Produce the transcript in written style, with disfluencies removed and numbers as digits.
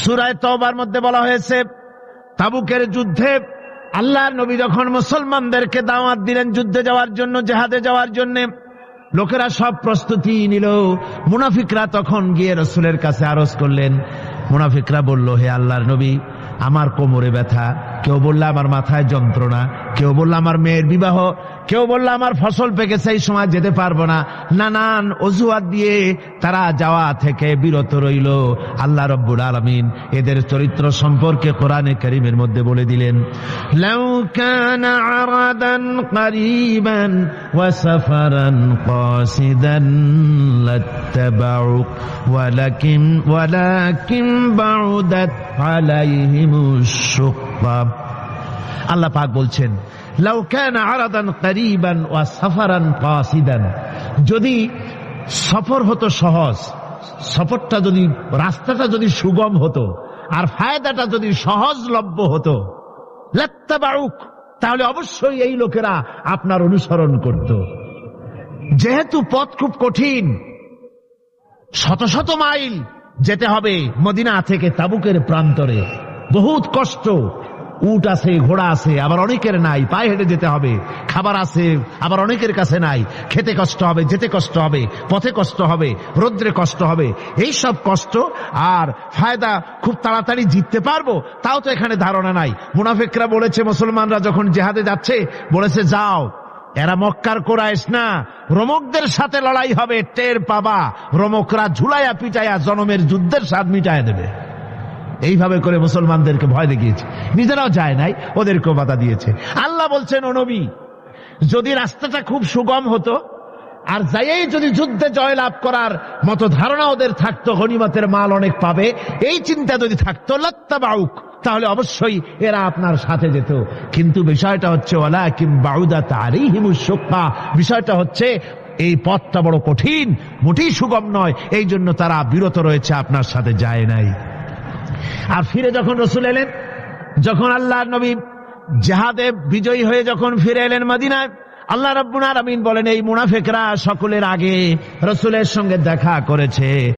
সূরা তাওবার মধ্যে বলা হয়েছে, তাবুকের যুদ্ধে আল্লাহর নবী যখন মুসলমানদেরকে দাওয়াত দিলেন যুদ্ধে যাওয়ার জন্য, জিহাদে যাওয়ার জন্য, লোকেরা সব প্রস্তুতি নিল। মুনাফিকরা তখন গিয়ে রাসূলের কাছে আরজ করলেন। মুনাফিকরা বলল, হে আল্লাহর নবী, আমার কোমরে ব্যথা, কেউ বলল আমার মাথায় যন্ত্রণা, কেউ বলল আমার মেয়ের বিবাহ, কেউ বলল আমার ফসল পেকেছে, এই সময় যেতে পারবো না। নানান অজুহাত দিয়ে তারা যাওয়া থেকে বিরত রইল। আল্লাহ রাব্বুল আলামিন এদের চরিত্র সম্পর্কে কোরআনে কারীমের মধ্যে বলে দিলেন, লাউ কানা আরাদান করিবান ওয়া সাফারান কাসিদান লাত্তাবাউক ওয়ালাকিন বাউদাত আলাইহিমুশ শুক্কা। আল্লাহ পাক বলছেন, লাউ কানা আরাদান করিবান ওয়া সাফারান কাসিদান, যদি সফর হতো সহজ, সফরটা যদি, রাস্তাটা যদি সুগম হতো, আর ফায়দাটা যদি সহজলভ্য হতো, লাত্তাবাউক, তাহলে অবশ্যই এই লোকেরা আপনার অনুসরণ করত। যেহেতু পথ খুব কঠিন, শত শত মাইল যেতে হবে মদিনা থেকে তাবুকের প্রান্তরে, বহুত কষ্ট, উট আছে, ঘোড়া আছে, আবার অনেকের নাই, পায়ে হেঁটে যেতে হবে, খাবার আছে, আবার অনেকের কাছে নাই, খেতে কষ্ট হবে, যেতে কষ্ট হবে, পথে কষ্ট হবে, রৌদ্রে কষ্ট হবে, এই সব কষ্ট আর ফায়দা খুব তাড়াতাড়ি জিততে পারবো তাও তো এখানে ধারণা নাই। মুনাফিকরা বলেছে, মুসলমানরা যখন জিহাদে যাচ্ছে বলেছে, যাও, এরা মক্কার কুরাইশ না, রোমকদের সাথে লড়াই হবে, টের পাবা, রোমকরা ঝুলাইয়া পিটাইয়া জনমের যুদ্ধের স্বাদ মিটাইয়া দেবে। এইভাবে করে মুসলমানদেরকে ভয় দেখিয়েছে, নিজেরাও যায় নাই, ওদেরকেও বাধা দিয়েছে। আল্লাহ বলছেন, ও নবী, যদি রাস্তাটা খুব সুগম হতো, আর যাইয়েই যদি যুদ্ধে জয়লাভ করার মতো ধারণা ওদের থাকতো, গনিমতের মাল অনেক পাবে, এই চিন্তা যদি থাকতো, লাত্তাবাউক, তাহলে অবশ্যই এরা আপনার সাথে যেত। কিন্তু বিষয়টা হচ্ছে, ওয়ালাকিন বাউদাত আলাইহিমুশ শুক্কা, বিষয়টা হচ্ছে এই পথটা বড় কঠিন, মোটেই সুগম নয়, এই জন্য তারা বিরত রয়েছে, আপনার সাথে যায় নাই। আর ফিরে যখন রাসূল এলেন, যখন আল্লাহর নবী জিহাদে বিজয়ী হয়ে যখন ফিরে এলেন মদিনায়, আল্লাহ রাব্বুল আলামিন বলেন, এই মুনাফিকরা সকলের আগে রাসূলের সঙ্গে দেখা করেছে।